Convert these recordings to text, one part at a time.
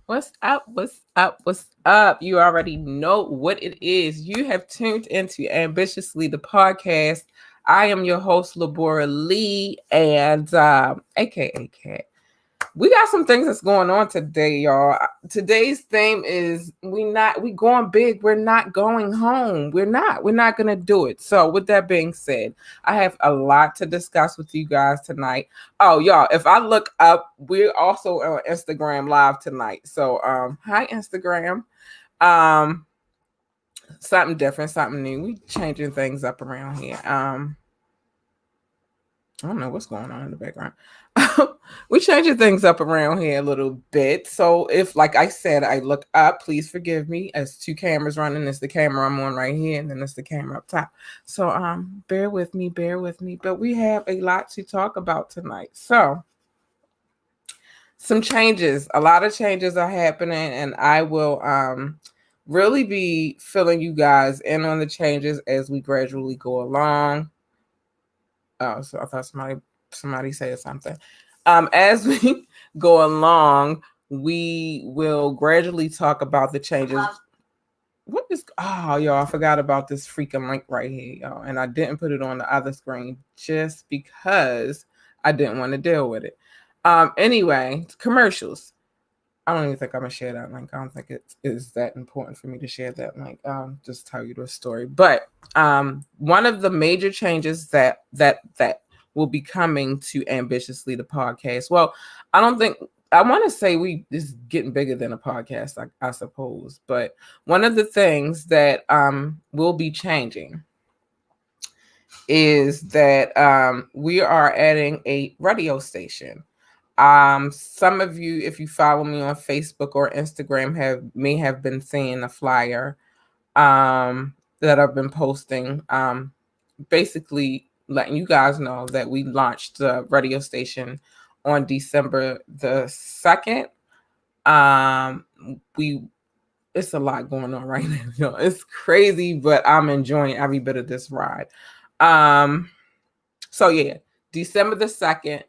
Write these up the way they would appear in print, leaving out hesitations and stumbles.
What's up? What's up? What's up? You already know what it is. You have tuned into Ambitiously the podcast. I am your host, Labora Lee, and aka Cat. We got some things that's going on today, y'all. Today's theme is we going big. We're not going home. We're not gonna do it. So with that being said, I have a lot to discuss with you guys tonight. Oh, y'all, if I look up, we're also on Instagram live tonight. So hi Instagram. Um something different, something new. We changing things up around here. I don't know what's going on in the background. We're changing things up around here a little bit. So if, like I said, I look up, please forgive me. As two cameras running, it's the camera I'm on right here, and then it's the camera up top. So bear with me, bear with me. But we have a lot to talk about tonight. So some changes, a lot of changes are happening, and I will really be filling you guys in on the changes as we gradually go along. Oh, so I thought somebody said something. As we go along, we will gradually talk about the changes. What is y'all? I forgot about this freaking link right here, y'all, and I didn't put it on the other screen just because I didn't want to deal with it. Anyway, commercials. I don't even think I'm gonna share that link. I don't think it is that important for me to share that link. Just tell you the story. But one of the major changes that will be coming to Ambitiously the podcast. Well, I don't think I want to say we is getting bigger than a podcast, I suppose. But one of the things that will be changing is that we are adding a radio station. Some of you, if you follow me on Facebook or Instagram, may have been seeing a flyer that I've been posting, basically letting you guys know that we launched the radio station on December the 2nd. We It's a lot going on right now. You know, it's crazy, but I'm enjoying every bit of this ride. So yeah, December the 2nd,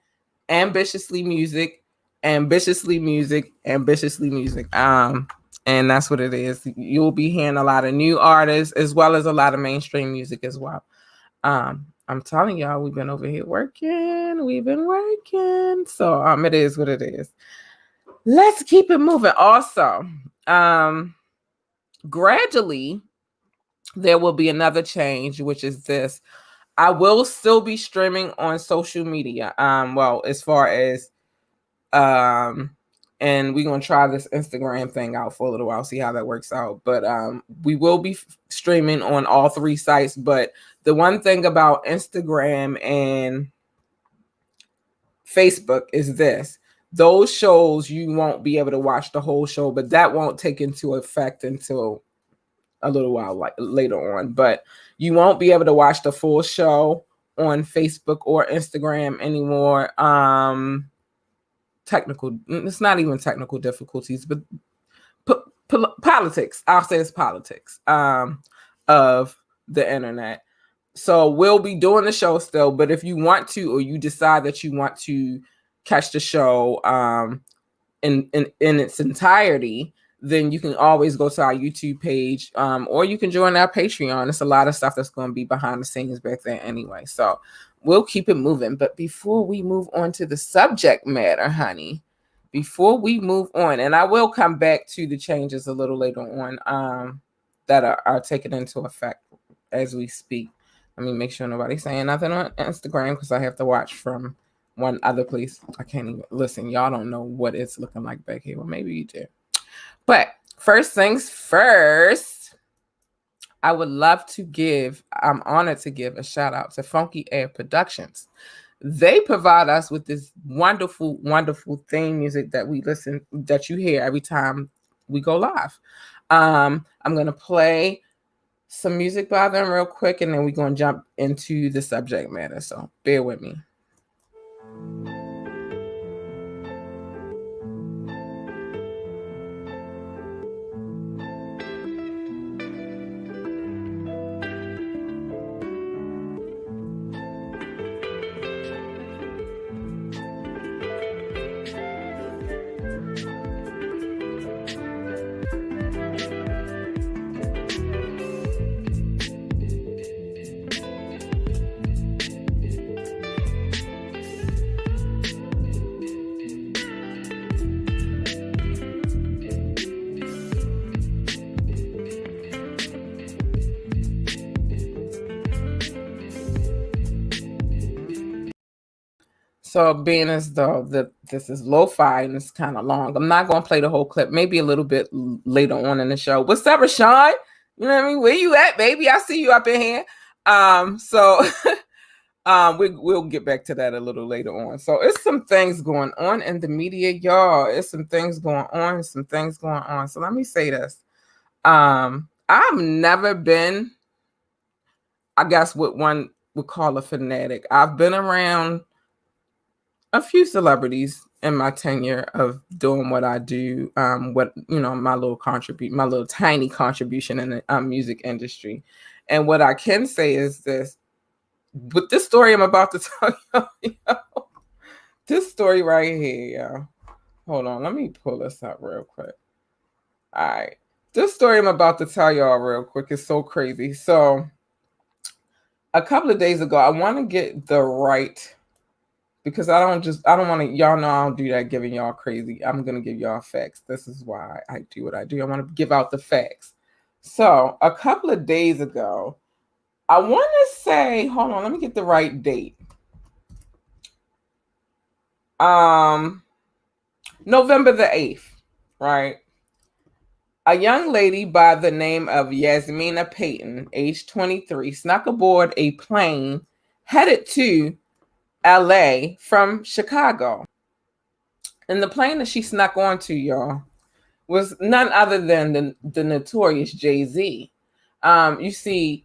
ambitiously music, ambitiously music, ambitiously music. And that's what it is. You'll be hearing a lot of new artists as well as a lot of mainstream music as well. I'm telling y'all, we've been over here working. We've been working. So it is what it is. Let's keep it moving. Also, gradually there will be another change, which is this. I will still be streaming on social media. Well, as far as and we're gonna try this Instagram thing out for a little while, see how that works out. But we will be streaming on all three sites. But the one thing about Instagram and Facebook is this: those shows you won't be able to watch the whole show, but that won't take into effect until a little while like later on. But you won't be able to watch the full show on Facebook or Instagram anymore. It's not even technical difficulties, but politics. I'll say it's politics of the internet. So we'll be doing the show still, but if you want to, or you decide that you want to catch the show in its entirety, then you can always go to our YouTube page, or you can join our Patreon. It's a lot of stuff that's going to be behind the scenes back there anyway. So we'll keep it moving. But before we move on to the subject matter, honey, before we move on, and I will come back to the changes a little later on that are taken into effect as we speak. Let me make sure nobody's saying nothing on Instagram because I have to watch from one other place. I can't even listen. Y'all don't know what it's looking like back here. Well, maybe you do. But first things first, I'm honored to give a shout out to Funky Air Productions. They provide us with this wonderful, wonderful theme music that you hear every time we go live. I'm going to play some music by them real quick, and then we're going to jump into the subject matter. So bear with me. So being as though that this is lo-fi and it's kind of long, I'm not going to play the whole clip. Maybe a little bit later on in the show. What's up, Rashawn? You know what I mean? Where you at, baby? I see you up in here. So we'll get back to that a little later on. So it's some things going on in the media, y'all. It's some things going on. Some things going on. So let me say this. I've never been, I guess, what one would call a fanatic. I've been around a few celebrities in my tenure of doing what I do, what, you know, my little tiny contribution in the music industry. And what I can say is this, with this story I'm about to tell y'all, this story right here, y'all. Hold on, let me pull this up real quick. All right. This story I'm about to tell y'all real quick is so crazy. So a couple of days ago, I want to get the right, because I don't want to, y'all know I don't do that giving y'all crazy. I'm going to give y'all facts. This is why I do what I do. I want to give out the facts. So a couple of days ago, I want to say, hold on, let me get the right date. November the 8th, right? A young lady by the name of Yasmina Payton, age 23, snuck aboard a plane headed to LA from Chicago. And the plane that she snuck onto, y'all, was none other than the notorious Jay-Z. You see,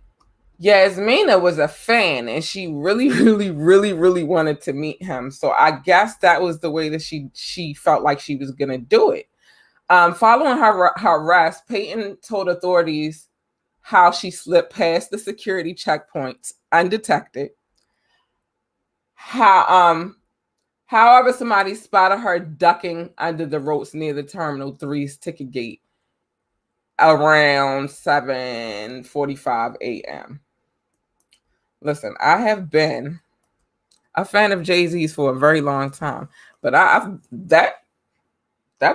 Yasmina was a fan and she really, really, really, really wanted to meet him. So I guess that was the way that she felt like she was going to do it. Following her arrest, Payton told authorities how she slipped past the security checkpoints undetected. However, somebody spotted her ducking under the ropes near the Terminal 3's ticket gate around 7:45 a.m. Listen, I have been a fan of Jay-Z's for a very long time, but that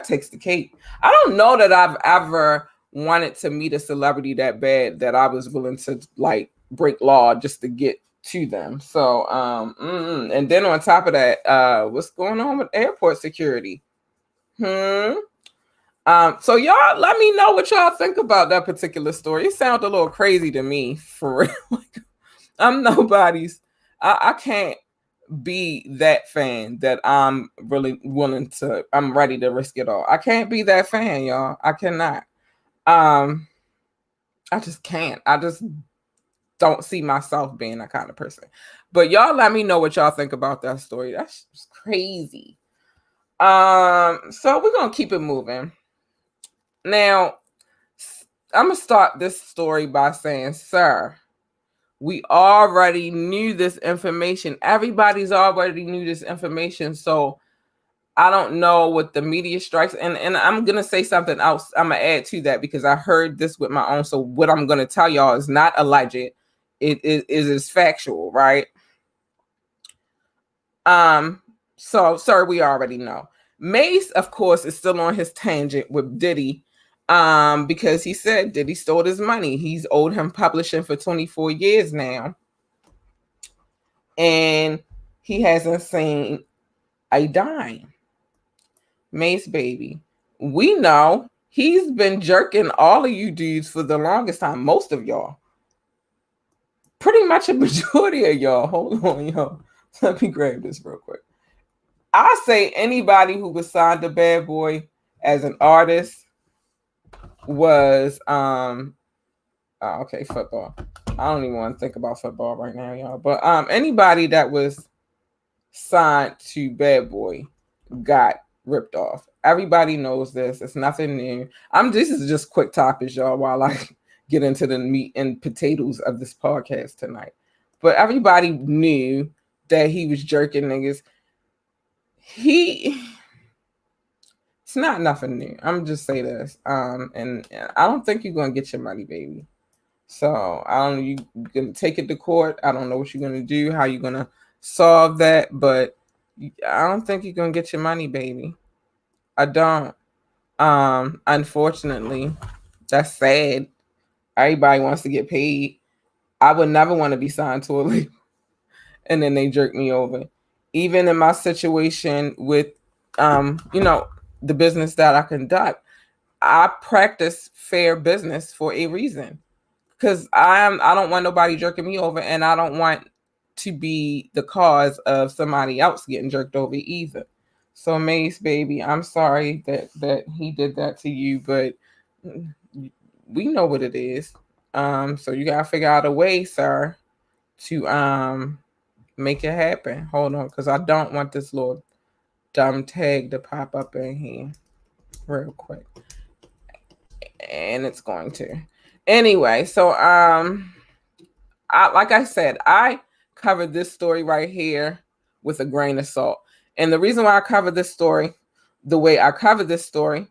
takes the cake. I don't know that I've ever wanted to meet a celebrity that bad that I was willing to like break law just to get to them. So, and then on top of that, what's going on with airport security? So y'all let me know what y'all think about that particular story. It sounds a little crazy to me, for real. Like, I'm nobody's, I can't be that fan that I'm really willing to, I'm ready to risk it all. I can't be that fan, y'all. I cannot. I just can't. I just don't see myself being that kind of person. But y'all let me know what y'all think about that story. That's just crazy. So we're gonna keep it moving. Now, I'm gonna start this story by saying, sir, we already knew this information. Everybody's already knew this information. So I don't know what the media strikes. And I'm going to say something else. I'm going to add to that because I heard this with my own. So what I'm going to tell y'all is not alleged. It is factual, right? So, sir, we already know. Mace, of course, is still on his tangent with Diddy. Because he said Diddy stole his money. He's owed him publishing for 24 years now. And he hasn't seen a dime. Mace, baby, we know he's been jerking all of you dudes for the longest time. Most of y'all. Pretty much a majority of y'all. Hold on, y'all. Let me grab this real quick. I say anybody who was signed to Bad Boy as an artist was okay, football. I don't even want to think about football right now, y'all. But anybody that was signed to Bad Boy got ripped off. Everybody knows this. It's nothing new. This is just quick topics, y'all, while I get into the meat and potatoes of this podcast tonight. But everybody knew that he was jerking niggas. It's not nothing new. I'm just say this. And I don't think you're gonna get your money, baby. So I don't know, you're gonna take it to court. I don't know what you're gonna do, how you're gonna solve that, but I don't think you're gonna get your money, baby. I don't. Unfortunately, that's sad. Everybody wants to get paid. I would never want to be signed to a label and then they jerk me over. even in my situation with, the business that I conduct, I practice fair business for a reason. Because I don't want nobody jerking me over, and I don't want to be the cause of somebody else getting jerked over either. So Mace, baby, I'm sorry that he did that to you, but we know what it is. So you gotta figure out a way, sir, to make it happen. Hold on, because I don't want this little dumb tag to pop up in here real quick. And it's going to. Anyway, so like I said, I covered this story right here with a grain of salt. And the reason why I covered this story the way I covered this story,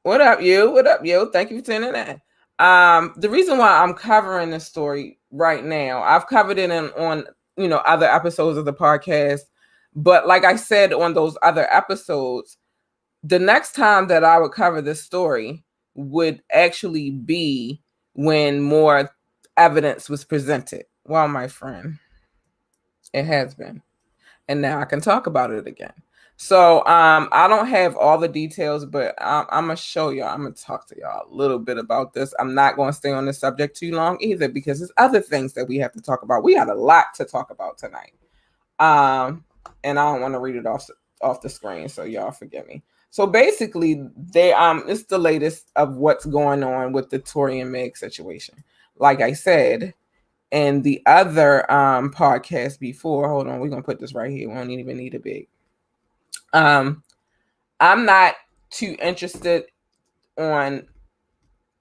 what up, you? What up, you? Thank you for tuning in. The reason why I'm covering this story right now, I've covered it on other episodes of the podcast, but like I said on those other episodes, the next time that I would cover this story would actually be when more evidence was presented. Well, my friend, it has been. And now I can talk about it again. So I don't have all the details, but I'm going to show y'all. I'm going to talk to y'all a little bit about this. I'm not going to stay on this subject too long either, because there's other things that we have to talk about. We got a lot to talk about tonight. And I don't want to read it off the screen, so y'all forgive me. So basically, it's the latest of what's going on with the Tory and Meg situation. Like I said, and the other podcast before, hold on, we're gonna put this right here. We don't even need a big. I'm not too interested on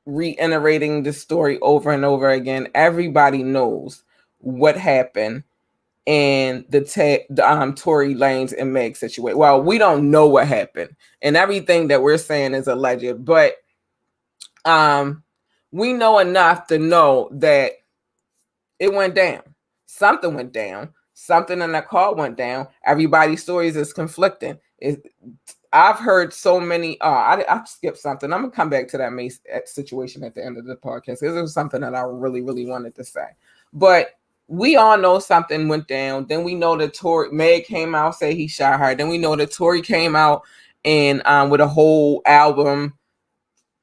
reiterating the story over and over again. Everybody knows what happened in the Tory Lanez and Meg situation. Well, we don't know what happened, and everything that we're saying is alleged, but we know enough to know that it went down. Something went down. Something in that call went down. Everybody's stories is conflicting. I've heard so many. I skipped something. I'm gonna come back to that Mace situation at the end of the podcast, because it was something that I really, really wanted to say. But we all know something went down. Then we know that Meg came out, say he shot her. Then we know that Tory came out and with a whole album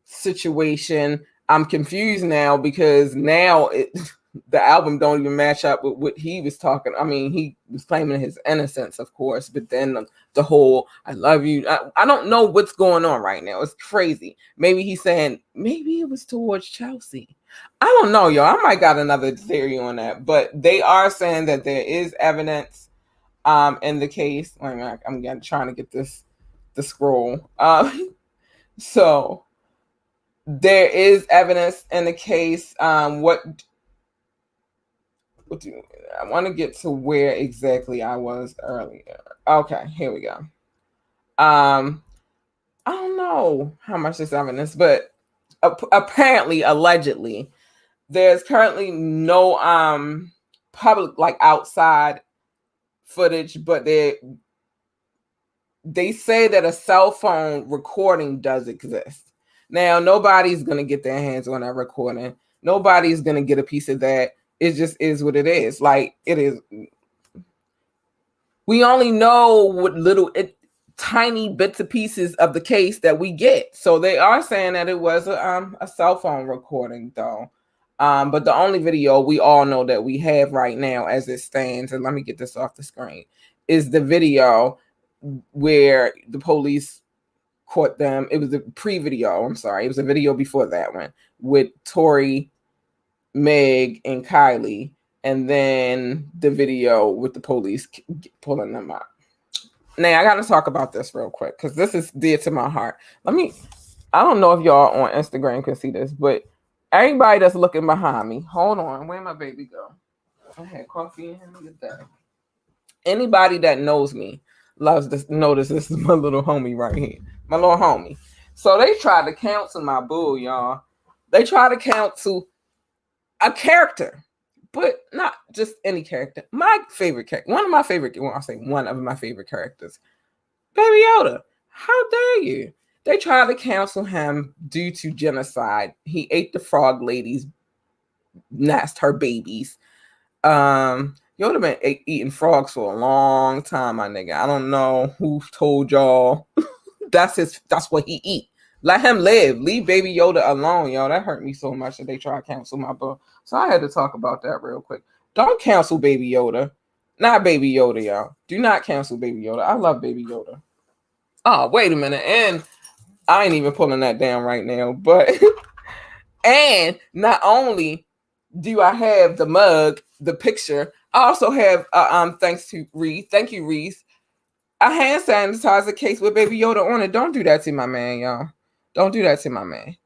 situation. I'm confused now, because now the album don't even match up with what he was talking. I mean, he was claiming his innocence, of course, but then the whole "I love you." I don't know what's going on right now. It's crazy. Maybe he's saying maybe it was towards Chelsea. I don't know, y'all. I might got another theory on that, but they are saying that there is evidence in the case. Wait a minute, I'm trying to get the scroll. So there is evidence in the case. I want to get to where exactly I was earlier. Okay, here we go. I don't know how much this evidence, but apparently, allegedly, there's currently no public, like, outside footage, but they say that a cell phone recording does exist. Now, nobody's gonna get their hands on that recording. Nobody's gonna get a piece of that. It just is what it is. Like, it is. We only know what tiny bits and pieces of the case that we get. So they are saying that it was a cell phone recording, though. But the only video we all know that we have right now, as it stands, and let me get this off the screen, is the video where the police caught them. It was a pre-video. I'm sorry. It was a video before that one with Tory, Meg, and Kylie, and then the video with the police pulling them out. Now, I got to talk about this real quick, because this is dear to my heart. I don't know if y'all on Instagram can see this, but everybody that's looking behind me, hold on, where'd my baby go? I had coffee in him. Look at that. Anybody that knows me loves to notice this is my little homie right here. My little homie. So they tried to cancel my boo, y'all. They tried to cancel a character, but not just any character. My favorite character, one of my favorite characters, Baby Yoda. How dare you? They tried to cancel him due to genocide. He ate the frog lady's nest, her babies. Yoda been eating frogs for a long time, my nigga. I don't know who told y'all that's what he eat. Let him live. Leave Baby Yoda alone, y'all. That hurt me so much that they try to cancel my book. So I had to talk about that real quick. Don't cancel Baby Yoda. Not Baby Yoda, y'all. Do not cancel Baby Yoda. I love Baby Yoda. Oh, wait a minute. And I ain't even pulling that down right now. But and not only do I have the mug, the picture, I also have thanks to Reese. Thank you, Reese. A hand sanitizer case with Baby Yoda on it. Don't do that to my man, y'all. Don't do that to my man.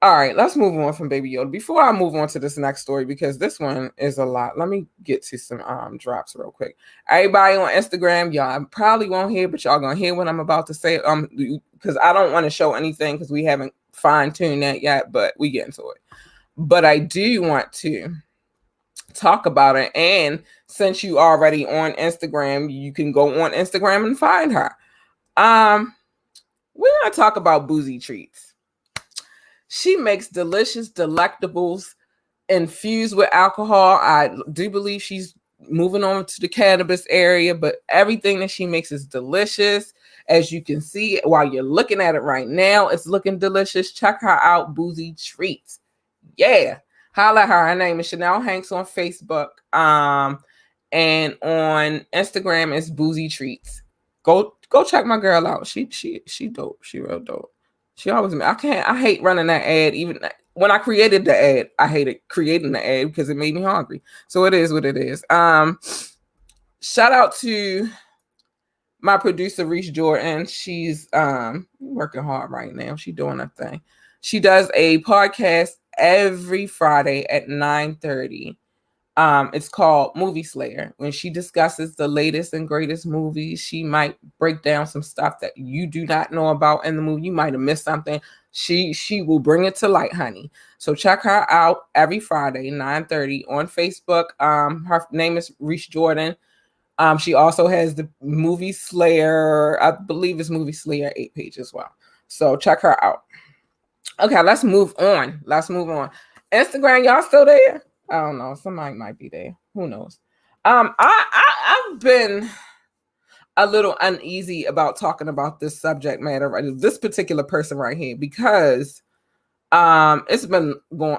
All right, let's move on from Baby Yoda. Before I move on to this next story, because this one is a lot, let me get to some drops real quick. Everybody on Instagram, y'all probably won't hear, but y'all gonna hear what I'm about to say. Because I don't want to show anything because we haven't fine-tuned that yet, but we get into it. But I do want to talk about it. And since you already on Instagram, you can go on Instagram and find her. We're gonna talk about Boozy Treats. She makes delicious delectables infused with alcohol. I do believe she's moving on to the cannabis area, but everything that she makes is delicious. As you can see, while you're looking at it right now, it's looking delicious. Check her out, Boozy Treats. Yeah. Holla at her. Her name is Chanel Hanks on Facebook. And on Instagram is Boozy Treats. Go check my girl out. She dope. She real dope. She always, I hate running that ad. Even when I created the ad, I hated creating the ad because it made me hungry. So it is what it is. Shout out to my producer, Reese Jordan. She's working hard right now. She's doing her thing. She does a podcast every Friday at 9:30. It's called Movie Slayer. When she discusses the latest and greatest movies, she might break down some stuff that you do not know about in the movie. You might have missed something. She will bring it to light, honey. So check her out every Friday, 9:30 on Facebook. Her name is Reese Jordan. She also has the Movie Slayer, I believe it's Movie Slayer 8 page as well. So check her out. Okay, let's move on. Instagram, y'all still there? I don't know. Somebody might be there. Who knows? I've been a little uneasy about talking about this subject matter, right? This particular person right here, because it's been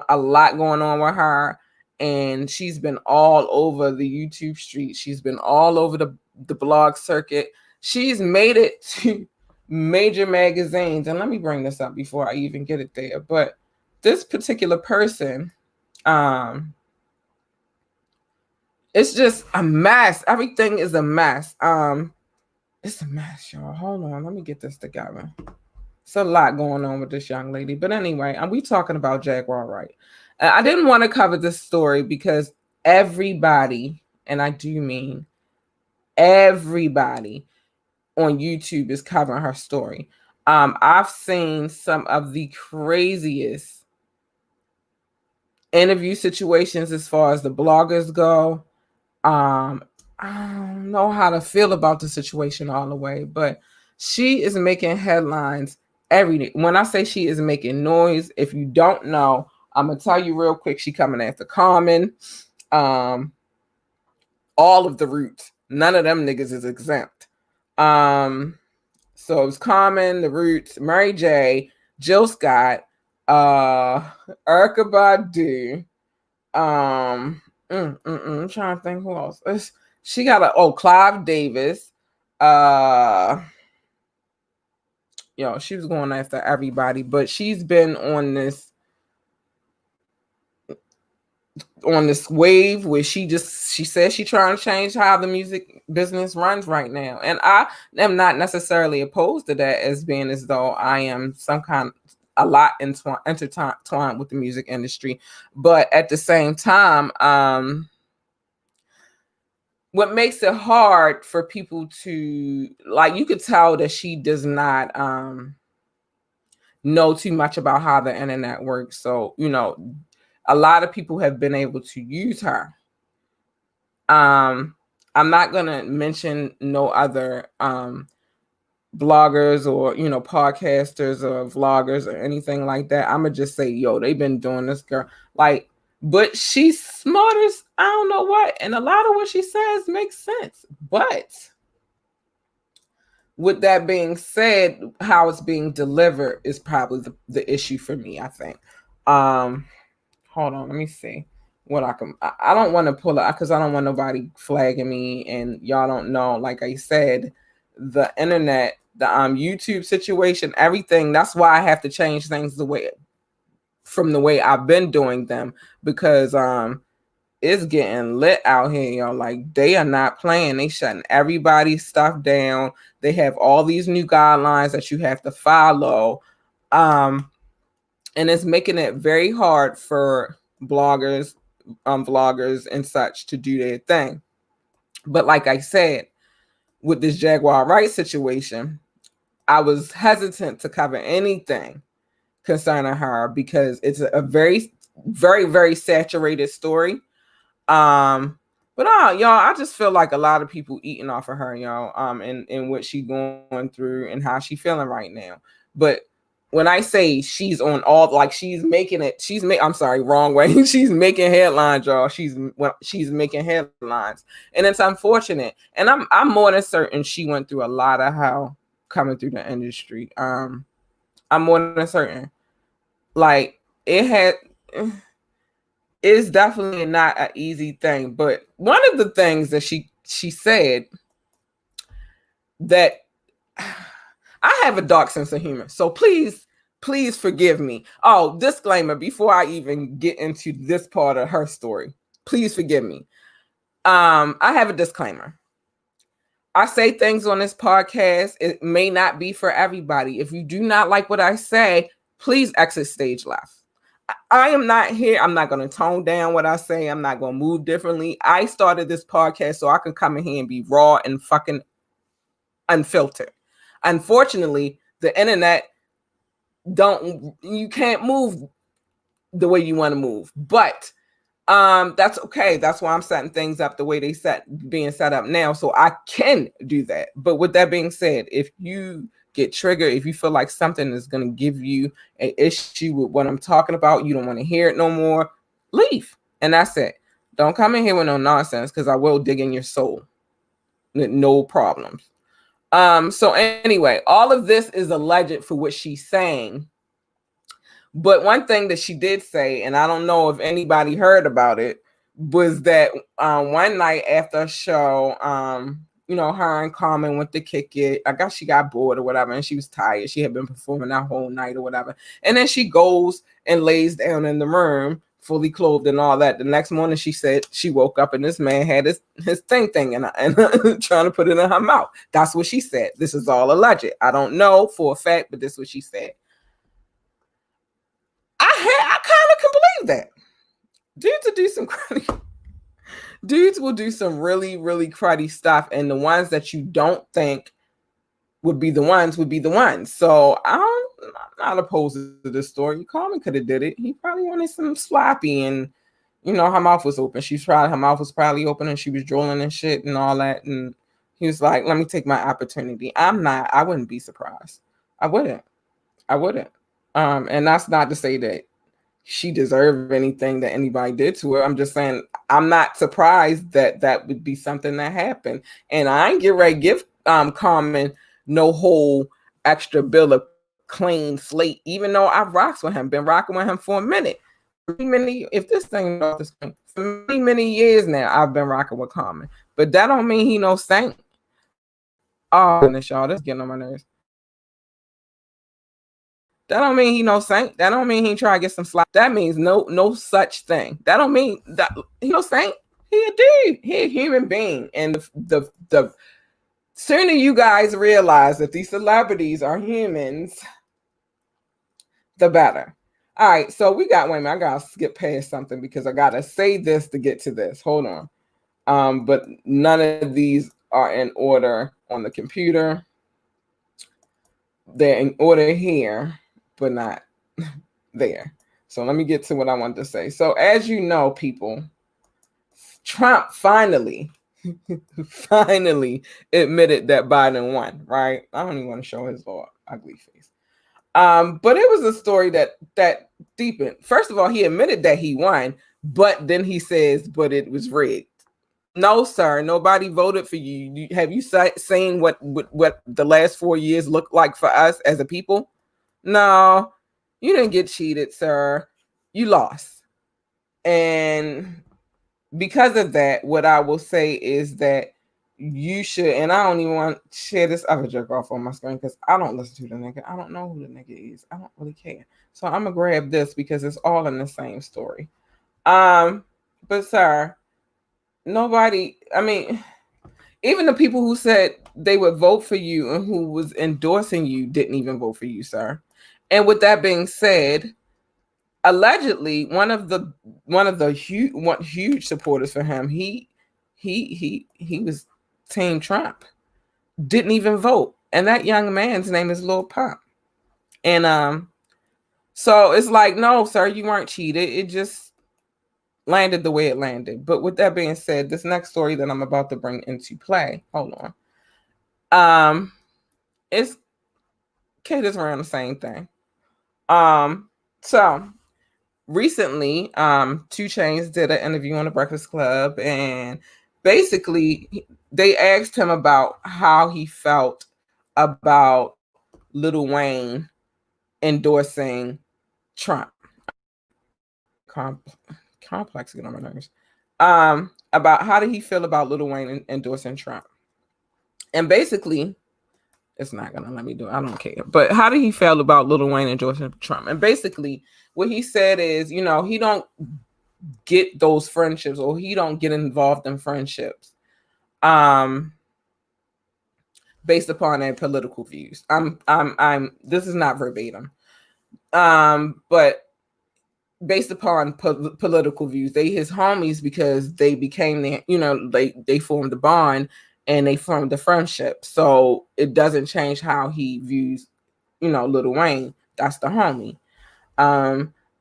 a lot going on with her, and she's been all over the YouTube street. She's been all over the blog circuit. She's made it to major magazines, and let me bring this up before I even get it there. But this particular person, it's just a mess. Everything is a mess. It's a mess, y'all. Hold on, let me get this together. It's a lot going on with this young lady. But anyway, we talking about Jaguar Wright. I didn't want to cover this story because everybody, and I do mean everybody on YouTube is covering her story. I've seen some of the craziest interview situations as far as the bloggers go. I don't know how to feel about the situation all the way, but she is making headlines every day. When I say she is making noise, if you don't know, I'm gonna tell you real quick. She coming after Common, all of the Roots. None of them niggas is exempt. So it's Common, the Roots, Mary J, Jill Scott, Erykah Badu. I'm trying to think who else. She got Clive Davis. She was going after everybody, but she's been on this wave where she says she's trying to change how the music business runs right now. And I am not necessarily opposed to that, as being as though I am a lot intertwined with the music industry. But at the same time, what makes it hard for people to, like, you could tell that she does not know too much about how the internet works. So, a lot of people have been able to use her. I'm not going to mention no other bloggers or, podcasters or vloggers or anything like that. I'm going to just say, they've been doing this, girl. Like, but she's smart as I don't know what. And a lot of what she says makes sense. But with that being said, how it's being delivered is probably the issue for me, I think. Hold on, let me see what I don't want to pull it because I don't want nobody flagging me, and y'all don't know, like I said, the internet, the YouTube situation, everything. That's why I have to change things from the way I've been doing them, because it's getting lit out here, y'all. Like, they are not playing. They shutting everybody's stuff down. They have all these new guidelines that you have to follow. And it's making it very hard for bloggers, vloggers and such to do their thing. But like I said, with this Jaguar Wright situation, I was hesitant to cover anything concerning her because it's a very, very, very saturated story. But y'all, I just feel like a lot of people eating off of her, y'all, and what she going through and how she feeling right now. But when I say she's on all, like, she's making it, I'm sorry, wrong way. She's making headlines, y'all. She's making headlines, and it's unfortunate. And I'm more than certain she went through a lot of hell coming through the industry. I'm more than certain. Like, it's definitely not an easy thing. But one of the things that she said, that I have a dark sense of humor, so please forgive me. Oh, disclaimer before I even get into this part of her story. Please forgive me. I have a disclaimer. I say things on this podcast. It may not be for everybody. If you do not like what I say, please exit stage left. I am not here. I'm not going to tone down what I say. I'm not going to move differently. I started this podcast so I could come in here and be raw and fucking unfiltered. Unfortunately, the internet you can't move the way you want to move. But that's okay. That's why I'm setting things up the way being set up now, so I can do that. But with that being said, if you get triggered, if you feel like something is going to give you an issue with what I'm talking about, you don't want to hear it no more, leave. And that's it. Don't come in here with no nonsense, because I will dig in your soul. No problems. So anyway, all of this is alleged for what she's saying. But one thing that she did say, and I don't know if anybody heard about it, was that one night after a show, her and Carmen went to kick it. I guess she got bored or whatever, and she was tired. She had been performing that whole night or whatever. And then she goes and lays down in the room, fully clothed and all that. The next morning, she said she woke up and this man had his thing and trying to put it in her mouth. That's what she said. This is all alleged. I don't know for a fact, but this is what she said. I kind of can believe that. Dudes will do some really, really cruddy stuff, and the ones that you don't think would be the ones. So I'm not opposed to this story. Carmen could have did it. He probably wanted some sloppy, and her mouth was open. Her mouth was probably open, and she was drooling and shit and all that. And he was like, "Let me take my opportunity." I wouldn't be surprised. I wouldn't. And that's not to say that she deserved anything that anybody did to her. I'm just saying I'm not surprised that would be something that happened. And I ain't get ready to give Carmen no whole extra bill of clean slate, even though I've been rocking with him for a minute. If this thing for many years now, I've been rocking with Carmen. But that don't mean he no saint. Oh goodness, y'all, this is getting on my nerves. That don't mean he no saint. That don't mean he try to get some slack. That means no such thing. That don't mean that he no saint. He a dude. He a human being. And the sooner you guys realize that these celebrities are humans, the better. All right, so wait a minute, I gotta skip past something because I gotta say this to get to this. Hold on. But none of these are in order on the computer. They're in order here, but not there. So let me get to what I wanted to say. So as you know, people, Trump finally admitted that Biden won, right? I don't even want to show his little ugly face. But it was a story that deepened. First of all, he admitted that he won, But then he says, but it was rigged. No, sir. Nobody voted for you. Have you seen what the last 4 years look like for us as a people? No, you didn't get cheated, sir. You lost. And because of that, what I will say is that you should, and I don't even want to share this other jerk off on my screen because I don't listen to the nigga. I don't know who the nigga is. I don't really care. So I'm gonna grab this because it's all in the same story. But sir, nobody, I mean, even the people who said they would vote for you and who was endorsing you didn't even vote for you, sir. And with that being said, allegedly one of the huge supporters for him, he was Team Trump, didn't even vote, and that young man's name is Lil Pump. And so it's like, no, sir, you weren't cheated. It just landed the way it landed. But with that being said, this next story that I'm about to bring into play, hold on, it's caters around the same thing. So recently, 2 Chainz did an interview on the Breakfast Club, and basically they asked him about how he felt about Lil Wayne endorsing Trump. Complex, get on my nerves. About how did he feel about Lil Wayne endorsing Trump, and basically, it's not gonna let me do it. I don't care. But how did he feel about Lil Wayne endorsing Trump? And basically, what he said is, he don't get those friendships, or he don't get involved in friendships, based upon their political views. This is not verbatim, but based upon political views. They his homies because they became they formed a bond and they formed a friendship. So it doesn't change how he views, Lil Wayne. That's the homie.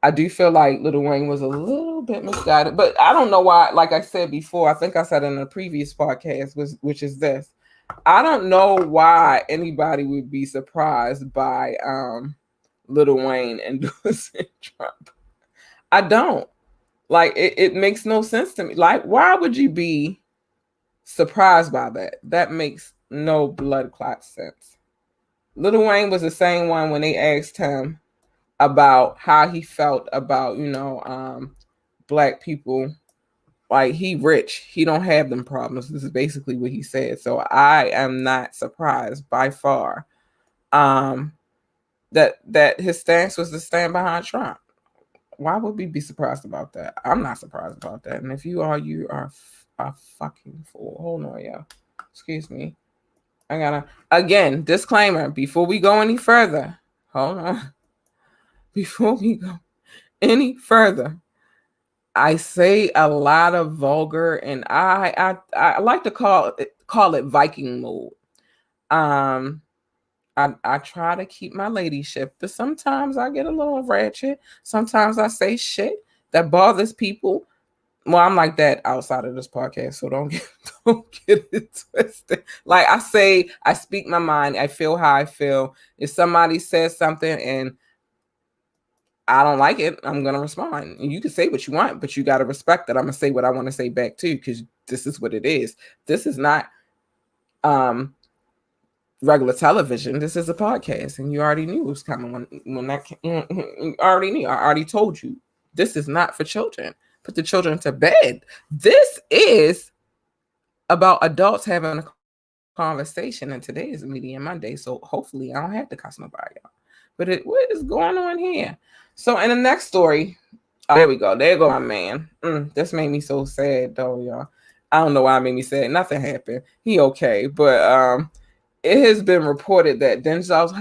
I do feel like Lil Wayne was a little bit misguided, but I don't know why. Like I said before, I think I said in a previous podcast, which is this. I don't know why anybody would be surprised by Lil Wayne endorsing Trump. I don't. Like, it makes no sense to me. Like, why would you be surprised by that? That makes no blood clot sense. Lil Wayne was the same one when they asked him about how he felt about, black people. Like, he rich. He don't have them problems. This is basically what he said. So I am not surprised by far that his stance was to stand behind Trump. Why would we be surprised about that? I'm not surprised about that. And if you are, you are a fucking fool. Hold on, y'all. Excuse me. I gotta, again, disclaimer, before we go any further. Hold on. Before we go any further, I say a lot of vulgar, and I like to call it Viking mode. I try to keep my ladyship, but sometimes I get a little ratchet. Sometimes I say shit that bothers people. Well, I'm like that outside of this podcast, so don't get it twisted. Like I speak my mind. I feel how I feel. If somebody says something and I don't like it, I'm gonna respond. And you can say what you want, but you gotta respect that I'm gonna say what I want to say back too, because this is what it is. This is not regular television. This is a podcast, and you already knew it was coming when that you already knew. I already told you this is not for children. Put the children to bed. This is about adults having a conversation, and today is Media Monday, so hopefully I don't have to cuss nobody out. But what is going on here? So in the next story, there we go. There go my man. This made me so sad though, y'all. I don't know why it made me sad. Nothing happened. He okay, but it has been reported that Denzel's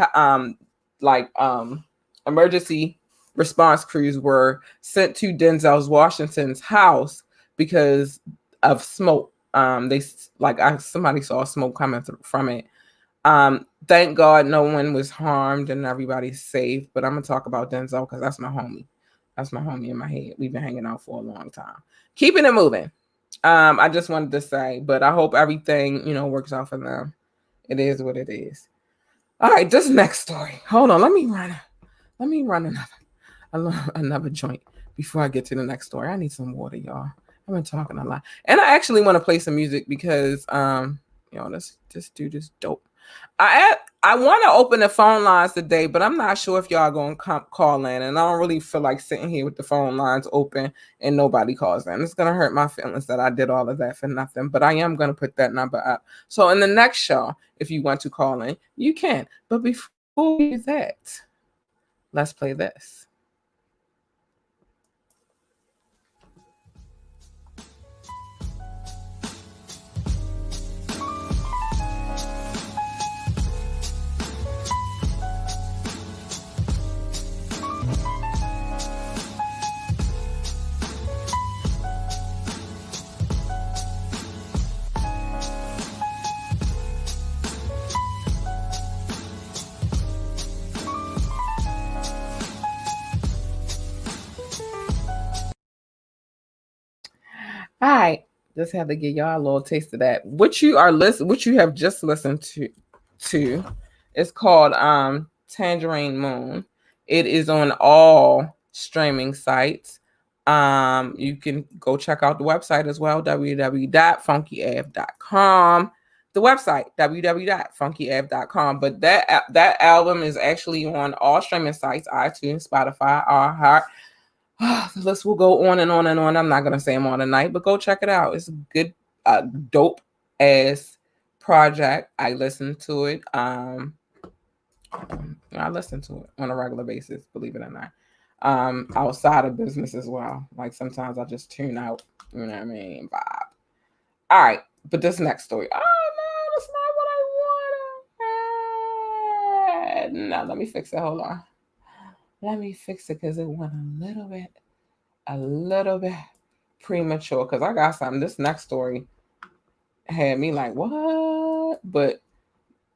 emergency response crews were sent to Denzel's Washington's house because of smoke. Somebody saw smoke coming from it. Thank God no one was harmed and everybody's safe. But I'm gonna talk about Denzel because that's my homie. That's my homie in my head. We've been hanging out for a long time. Keeping it moving. I just wanted to say, but I hope everything works out for them. It is what it is. All right, this next story. Hold on, let me run another joint before I get to the next story, I need some water, y'all. I've been talking a lot, and I actually want to play some music because let's just do this dope. I want to open the phone lines today, but I'm not sure if y'all gonna call in, and I don't really feel like sitting here with the phone lines open and nobody calls in. It's gonna hurt my feelings that I did all of that for nothing. But I am gonna put that number up. So in the next show, if you want to call in, you can. But before we do that, let's play this. All right, just have to give y'all a little taste of that. What you have just listened to is called Tangerine Moon. It is on all streaming sites. You can go check out the website as well, www.funkyav.com. The website, www.funkyav.com. But that album is actually on all streaming sites, iTunes, Spotify, iHeart. The list will go on and on and on. I'm not gonna say them all tonight, but go check it out. It's a good, dope ass project. I listen to it. I listen to it on a regular basis, believe it or not. Outside of business as well. Like sometimes I just tune out. You know what I mean? Vibe. All right, but this next story. Oh no, that's not what I wanted. No, let me fix it. Hold on. Let me fix it because it went a little bit premature. Because I got something. This next story had me like, what? But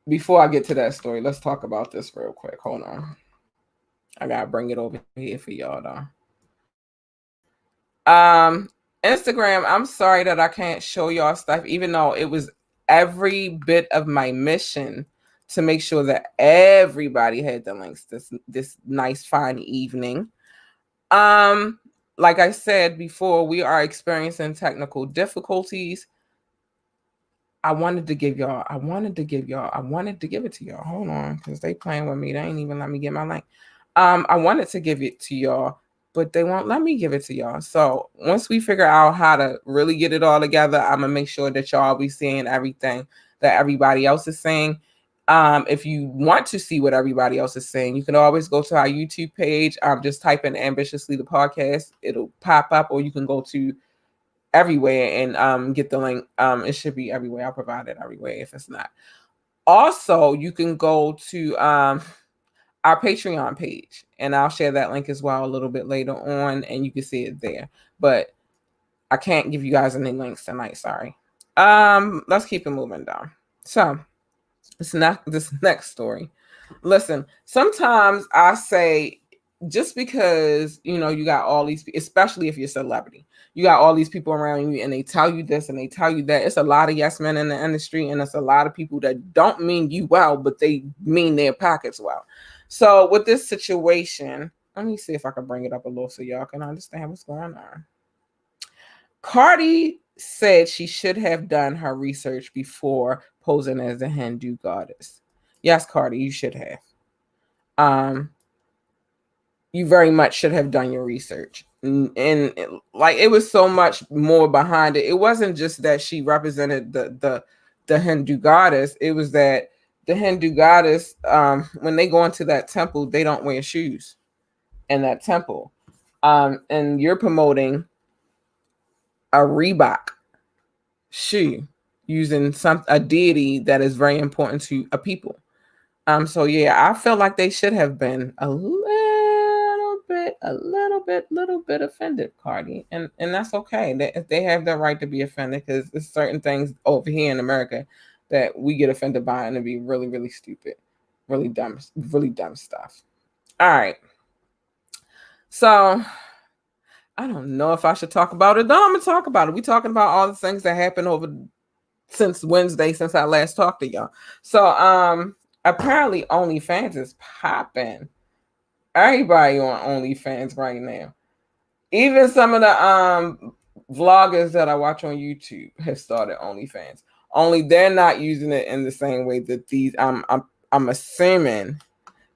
before I get to that story, let's talk about this real quick. Hold on. I gotta bring it over here for y'all though. Instagram, I'm sorry that I can't show y'all stuff, even though it was every bit of my mission to make sure that everybody had the links this nice fine evening. Like I said before, we are experiencing technical difficulties. I wanted to give it to y'all. Hold on, because they playing with me. They ain't even let me get my link. I wanted to give it to y'all, but they won't let me give it to y'all. So once we figure out how to really get it all together, I'm gonna make sure that y'all be seeing everything that everybody else is saying. If you want to see what everybody else is saying, you can always go to our YouTube page. Just type in Ambitiously the Podcast. It'll pop up, or you can go to everywhere and get the link. It should be everywhere. I'll provide it everywhere if it's not. Also, you can go to our Patreon page, and I'll share that link as well a little bit later on, and you can see it there. But I can't give you guys any links tonight. Sorry. Let's keep it moving down. So this next story. Listen, sometimes I say, just because you got all these, especially if you're a celebrity, you got all these people around you and they tell you this and they tell you that. It's a lot of yes men in the industry, and it's a lot of people that don't mean you well, but they mean their pockets well. So with this situation, let me see if I can bring it up a little so y'all can understand what's going on. Cardi said she should have done her research before posing as a Hindu goddess. Yes, Cardi, you should have. You very much should have done your research. And like, it was so much more behind it. It wasn't just that she represented the Hindu goddess. It was that the Hindu goddess, when they go into that temple, they don't wear shoes in that temple. And you're promoting a Reebok shoe using a deity that is very important to a people. So yeah, I feel like they should have been a little bit offended, Cardi, and that's okay. They have the right to be offended, because there's certain things over here in America that we get offended by, and it'd be really, really stupid, really dumb stuff. All right, so I don't know if I should talk about it. No, I'm gonna talk about it. We're talking about all the things that happened since Wednesday, since I last talked to y'all. So apparently OnlyFans is popping. Everybody on OnlyFans right now. Even some of the vloggers that I watch on YouTube have started OnlyFans. Only they're not using it in the same way that these. I'm assuming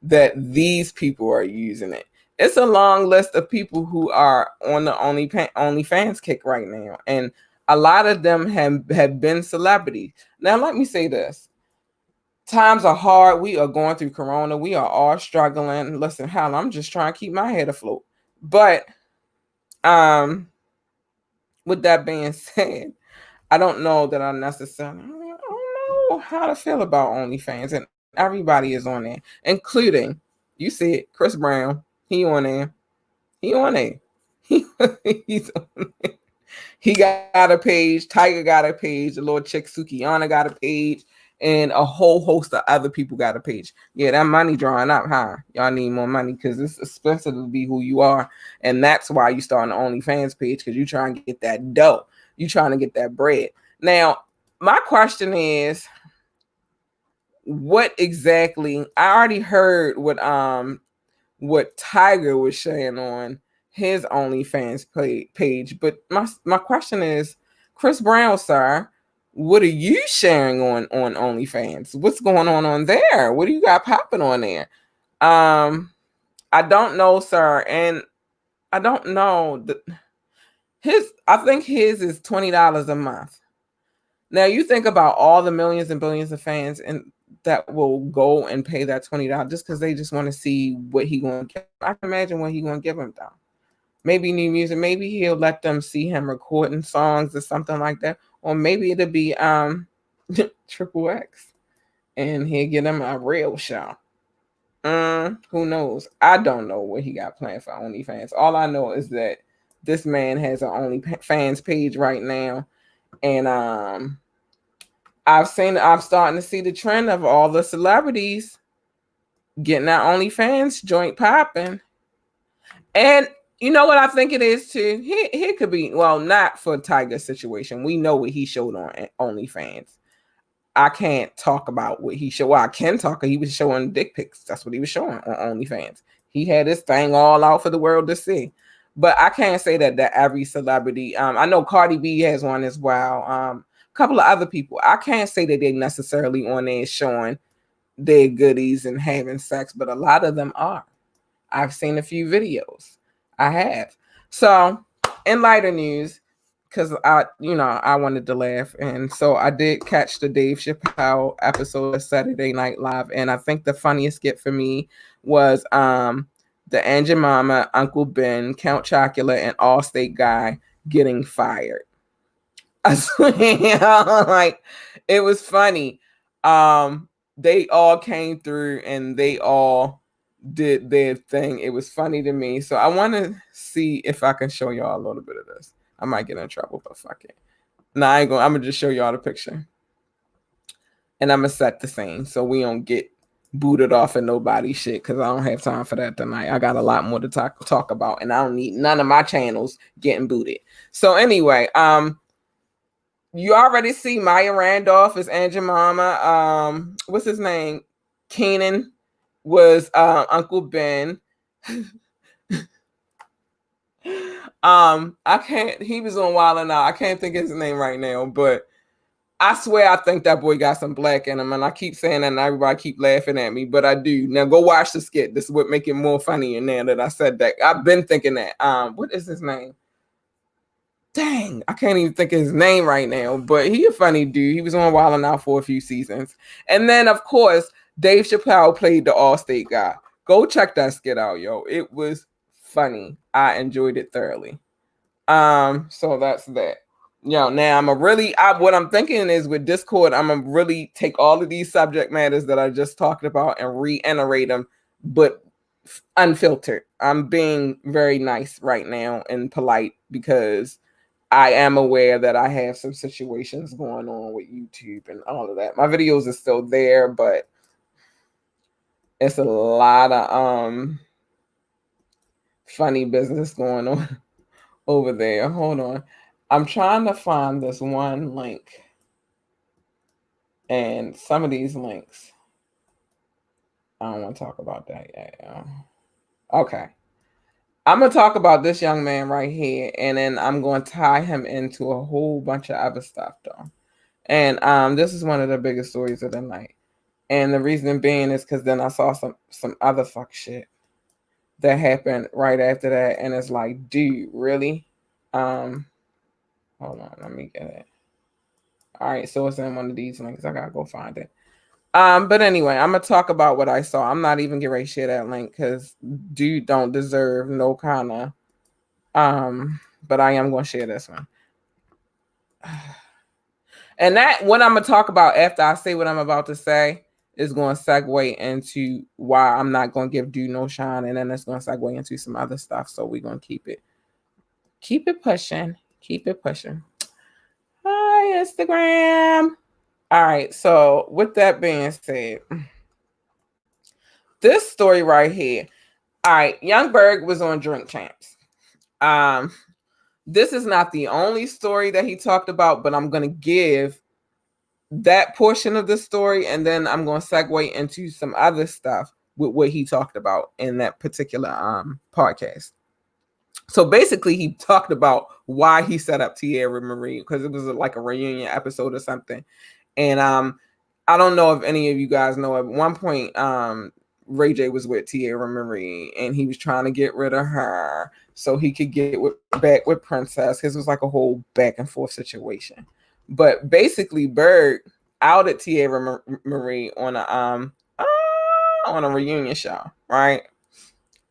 that these people are using it. It's a long list of people who are on the OnlyFans kick right now, and a lot of them have been celebrities. Now, let me say this: times are hard. We are going through Corona. We are all struggling. Listen, hell, I'm just trying to keep my head afloat. But with that being said, I don't know that I necessarily. I don't know how to feel about OnlyFans, and everybody is on there, including you see it, Chris Brown. He on there. He on there. He, he's on there. He got a page. Tiger got a page. The little chick Sukiana got a page, and a whole host of other people got a page. Yeah, that money drawing up, huh? Y'all need more money because it's expensive to be who you are, and that's why you start an OnlyFans page because you trying to get that dough. You trying to get that bread. Now, my question is, what exactly? I already heard what Tiger was sharing on his OnlyFans page. But my question is, Chris Brown, sir, what are you sharing on OnlyFans? What's going on there? What do you got popping on there? I don't know, sir, and I don't know I think his is $20 a month. Now you think about all the millions and billions of fans and that will go and pay that $20 just because they just want to see what he going to give. I can imagine what he going to give them though. Maybe new music. Maybe he'll let them see him recording songs or something like that. Or maybe it'll be Triple X, and he'll get him a real show. Who knows? I don't know what he got planned for OnlyFans. All I know is that this man has an OnlyFans page right now, and I'm starting to see the trend of all the celebrities getting that OnlyFans joint popping. And you know what I think it is too? He could be, well, not for Tiger's situation. We know what he showed on OnlyFans. I can't talk about what he showed. Well, I can talk. He was showing dick pics. That's what he was showing on OnlyFans. He had this thing all out for the world to see. But I can't say that every celebrity. I know Cardi B has one as well. A couple of other people. I can't say that they necessarily on there showing their goodies and having sex, but a lot of them are. I've seen a few videos. I have. So, in lighter news, because I wanted to laugh, and so I did catch the Dave Chappelle episode of Saturday Night Live, and I think the funniest skit for me was the Aunt Jemima, Uncle Ben, Count Chocula, and Allstate guy getting fired. I swear, like it was funny. They all came through and they all did their thing. It was funny to me. So I want to see if I can show y'all a little bit of this. I might get in trouble, but fuck it. No, I ain't gonna. I'm gonna just show y'all the picture, and I'm gonna set the scene so we don't get booted off of nobody's shit because I don't have time for that tonight. I got a lot more to talk about, and I don't need none of my channels getting booted. So anyway, you already see Maya Randolph as Aunt Jemima. What's his name? Keenan was Uncle Ben. I can't. He was on Wild 'N Out. I can't think of his name right now, but I swear I think that boy got some black in him, and I keep saying that, and everybody keep laughing at me, but I do. Now go watch the skit. This is what make it more funnier now that I said that. I've been thinking that. What is his name? Dang, I can't even think of his name right now, but he a funny dude. He was on Wild 'N Out for a few seasons. And then, of course, Dave Chappelle played the Allstate guy. Go check that skit out, yo. It was funny. I enjoyed it thoroughly. So that's that. Now what I'm thinking is with Discord, I'm gonna really take all of these subject matters that I just talked about and reiterate them, but unfiltered. I'm being very nice right now and polite because I am aware that I have some situations going on with YouTube and all of that. My videos are still there, but it's a lot of funny business going on over there. Hold on. I'm trying to find this one link. And some of these links, I don't want to talk about that yet. Okay. I'm gonna talk about this young man right here, and then I'm going to tie him into a whole bunch of other stuff, though. And this is one of the biggest stories of the night. And the reason being is because then I saw some other fuck shit that happened right after that, and it's like, dude, really? Um, Hold on, let me get it. All right, so it's in one of these links. I gotta go find it. But anyway, I'm gonna talk about what I saw. I'm not even getting ready to share that link because dude don't deserve no kind of but I am gonna share this one. And that what I'm gonna talk about after I say what I'm about to say is going to segue into why I'm not going to give dude no shine, and then it's going to segue into some other stuff. So we're going to keep it pushing, keep it pushing. Hi, Instagram. All right. So with that being said, this story right here. All right, Young Berg was on Drink Champs. This is not the only story that he talked about, but I'm going to give that portion of the story, and then I'm going to segue into some other stuff with what he talked about in that particular podcast. So basically, he talked about why he set up Tierra Marie, because it was like a reunion episode or something. And I don't know if any of you guys know, at one point, Ray J was with Tierra Marie, and he was trying to get rid of her so he could get back with Princess. His was like a whole back and forth situation. But basically, Berg outed Tierra Marie on a reunion show, right?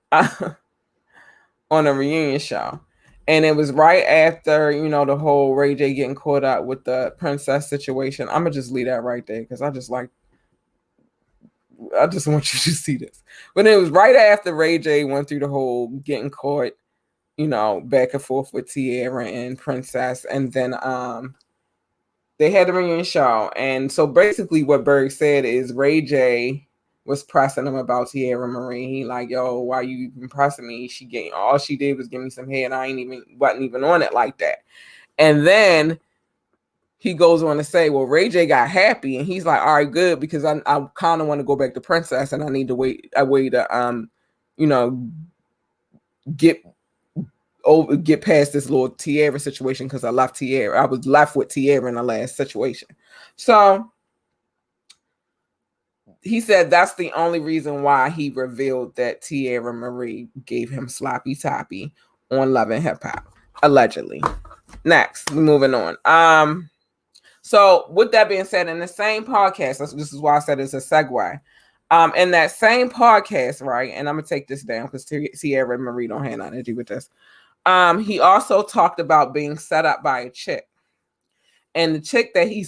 On a reunion show. And it was right after, the whole Ray J getting caught up with the Princess situation. I'm going to just leave that right there because I just want you to see this. But it was right after Ray J went through the whole getting caught, back and forth with Tierra and Princess. And then they had the reunion show. And so basically what Berg said is Ray J was pressing him about Tierra Marie. He like, yo, why you even pressing me? All she did was give me some head, and I wasn't even on it like that. And then he goes on to say, well, Ray J got happy, and he's like, all right, good, because I kind of want to go back to Princess, and I need to wait to get past this little Tierra situation, because I left Tierra. I was left with Tierra in the last situation. So he said that's the only reason why he revealed that Tierra Marie gave him sloppy toppy on Love and Hip Hop, allegedly. Next, we're moving on. So with that being said, in the same podcast, this is why I said it's a segue. In that same podcast, right, and I'm gonna take this down because Tierra Marie don't have nothing to do with this. He also talked about being set up by a chick. And the chick that he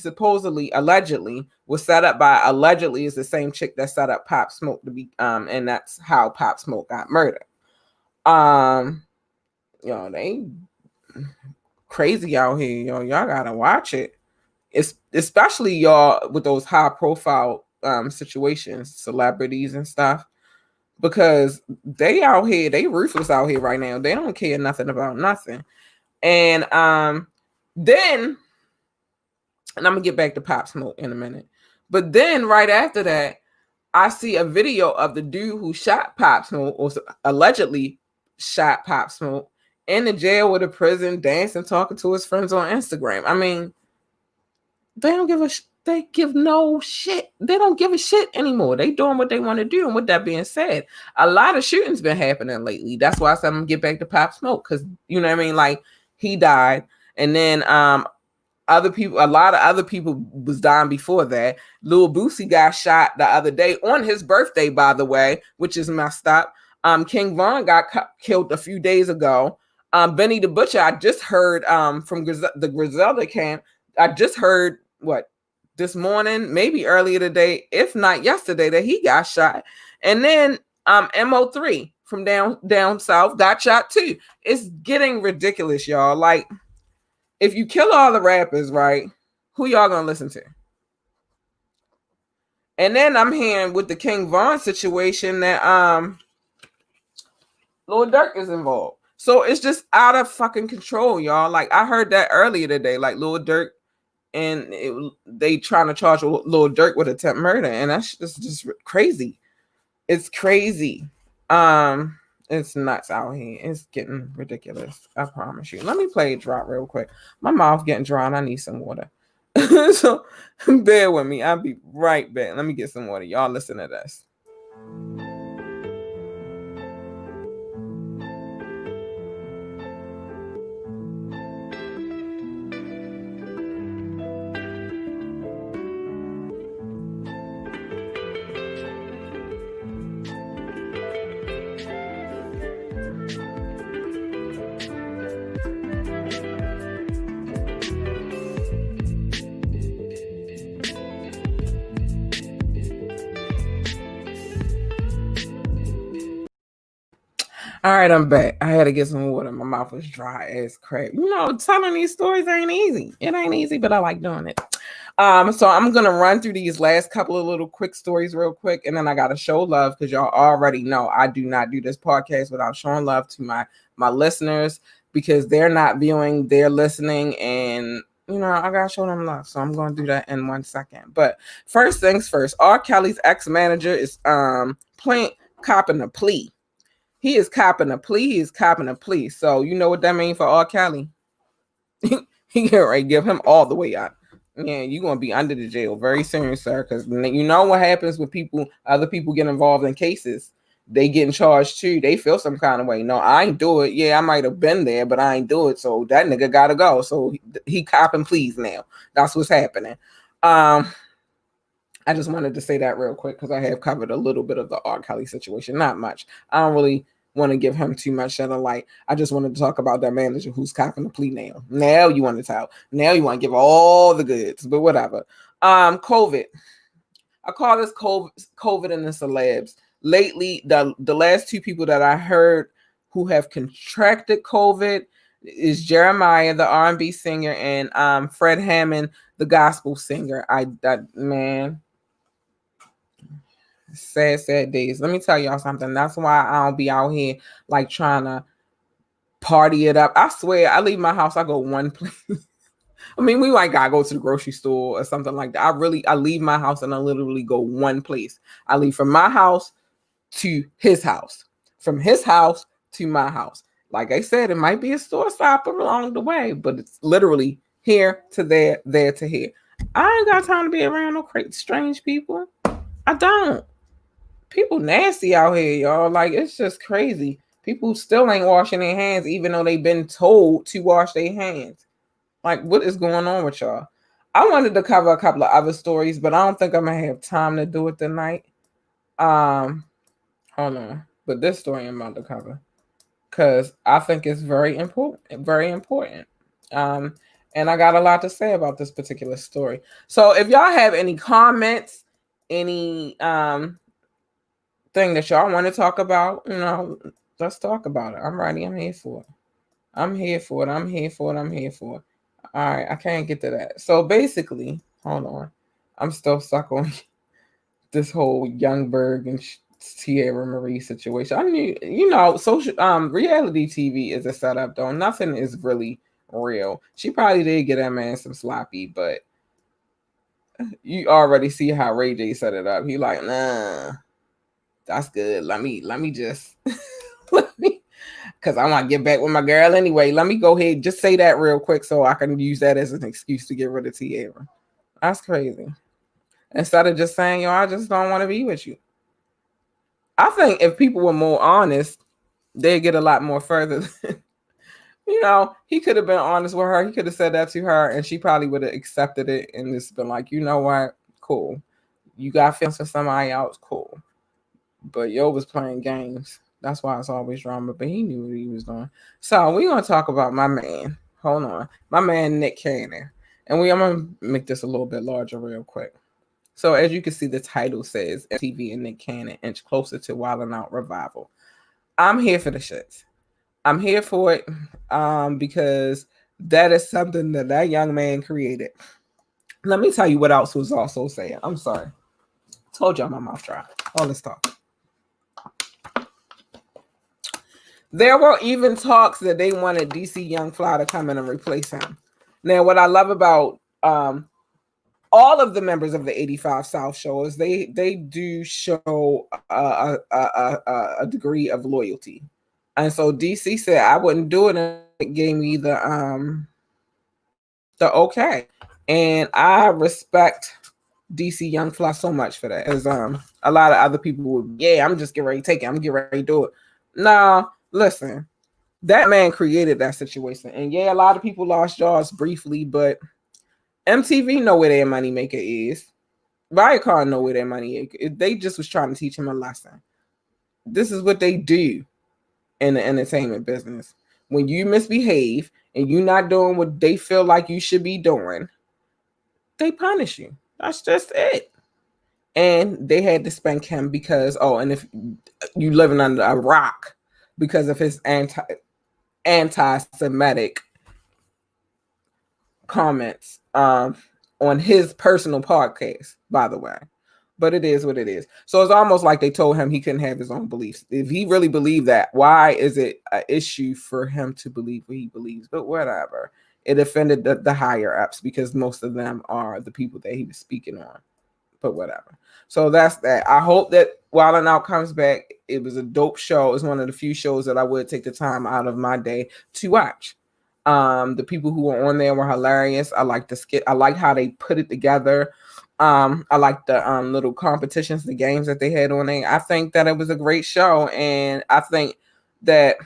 allegedly was set up by, allegedly is the same chick that set up Pop Smoke to be, and that's how Pop Smoke got murdered. They crazy out here, y'all gotta watch it. It's especially y'all with those high profile situations, celebrities and stuff, because they out here, they ruthless out here right now. They don't care nothing about nothing. And then. And I'm going to get back to Pop Smoke in a minute. But then right after that, I see a video of the dude who shot Pop Smoke, or allegedly shot Pop Smoke, in the jail with a prison, dancing, talking to his friends on Instagram. I mean, they give no shit. They don't give a shit anymore. They doing what they want to do. And with that being said, a lot of shootings been happening lately. That's why I said I'm going to get back to Pop Smoke, because, you know what I mean? Like, he died. And then a lot of other people was dying before that. Lil Boosie got shot the other day on his birthday, by the way, which is messed up. King Von got killed a few days ago. Benny the Butcher, I just heard from the Griselda camp. I just heard this morning, maybe earlier today, if not yesterday, that he got shot. And then MO3 from down south got shot too. It's getting ridiculous, y'all. Like, if you kill all the rappers, right, who y'all gonna listen to? And then I'm hearing with the King Von situation that Lil Durk is involved. So it's just out of fucking control, y'all. Like, I heard that earlier today, like Lil Durk, and they trying to charge Lil Durk with attempt murder, and that's just crazy. It's crazy. It's nuts out here. It's getting ridiculous. I promise you. Let me play a drop real quick. My mouth getting dry and I need some water. So bear with me. I'll be right back. Let me get some water. Y'all listen to this. All right, I'm back. I had to get some water. My mouth was dry as crap. Telling these stories ain't easy. It ain't easy, but I like doing it. So I'm gonna run through these last couple of little quick stories real quick, and then I gotta show love because y'all already know I do not do this podcast without showing love to my listeners because they're not viewing, they're listening, and I gotta show them love. So I'm gonna do that in 1 second. But first things first, R. Kelly's ex-manager is playing copping a plea. He is copping a plea. He is copping a plea. So you know what that means for R. Kelly? He can right give him all the way out. Yeah, you're gonna be under the jail very soon, sir. Because you know what happens when other people get involved in cases. They getting charged too. They feel some kind of way. No, I ain't do it. Yeah, I might have been there, but I ain't do it. So that nigga gotta go. So he copping pleas now. That's what's happening. I just wanted to say that real quick because I have covered a little bit of the R. Kelly situation. Not much. I don't really want to give him too much shed of light. I just wanted to talk about that manager who's copping the plea now. Now you want to tell. Now you want to give all the goods, but whatever. COVID. I call this COVID and the celebs. Lately, the last two people that I heard who have contracted COVID is Jeremiah, the R&B singer, and Fred Hammond, the gospel singer. Man. Sad days. Let me tell y'all something. That's why I don't be out here like trying to party it up. I swear, I leave my house, I go one place. I mean, we might gotta go to the grocery store or something like that. I leave my house and I literally go one place. I leave from my house to his house, from his house to my house. Like I said, it might be a store stop along the way, but it's literally here to there, there to here. I ain't got time to be around no strange people. I don't. People nasty out here, y'all. Like, it's just crazy. People still ain't washing their hands, even though they've been told to wash their hands. Like, what is going on with y'all? I wanted to cover a couple of other stories, but I don't think I'm gonna have time to do it tonight. Hold on. But this story I'm about to cover because I think it's very important, very important. And I got a lot to say about this particular story. So if y'all have any comments, any thing that y'all want to talk about, let's talk about it. I'm ready. I'm here for it. I'm here for it. I'm here for it. I'm here for it. All right. I can't get to that. So basically, hold on. I'm still stuck on this whole Youngberg and Tierra Marie situation. I knew, social reality TV is a setup though. Nothing is really real. She probably did get that man some sloppy, but you already see how Ray J set it up. He like, nah. That's good. Let me just because I want to get back with my girl anyway. Let me go ahead, just say that real quick so I can use that as an excuse to get rid of Tierra. That's crazy. Instead of just saying, I just don't want to be with you. I think if people were more honest, they'd get a lot more further. He could have been honest with her. He could have said that to her and she probably would have accepted it and just been like, you know what? Cool. You got feelings for somebody else. Cool. But Yo was playing games. That's why it's always drama. But he knew what he was doing. So we're going to talk about my man. Hold on. My man, Nick Cannon. And I'm going to make this a little bit larger real quick. So as you can see, the title says MTV and Nick Cannon inch closer to Wildin' Out revival. I'm here for the shits. I'm here for it because that is something that young man created. Let me tell you what else was also saying. I'm sorry. Told y'all my mouth dry. All this talk. There were even talks that they wanted DC Young Fly to come in and replace him. Now, what I love about all of the members of the 85 South show is they do show a degree of loyalty. And so DC said I wouldn't do it, and it gave me the okay. And I respect DC Young Fly so much for that. As a lot of other people would, yeah, I'm just getting ready to take it. I'm getting ready to do it. Nah, listen, that man created that situation. And yeah, a lot of people lost jobs briefly, but MTV know where their money maker is. Viacom know where their money is. They just was trying to teach him a lesson. This is what they do in the entertainment business. When you misbehave and you're not doing what they feel like you should be doing, they punish you. That's just it. And they had to spank him because, and if you living under a rock, because of his anti-Semitic comments on his personal podcast, by the way. But it is what it is. So it's almost like they told him he couldn't have his own beliefs. If he really believed that, why is it an issue for him to believe what he believes? But whatever. It offended the higher ups because most of them are the people that he was speaking on. But whatever. So that's that. I hope that Wild 'N Out comes back. It was a dope show. It's one of the few shows that I would take the time out of my day to watch. The people who were on there were hilarious. I like the skit. I like how they put it together. I like the little competitions, the games that they had on there. I think that it was a great show, and I think that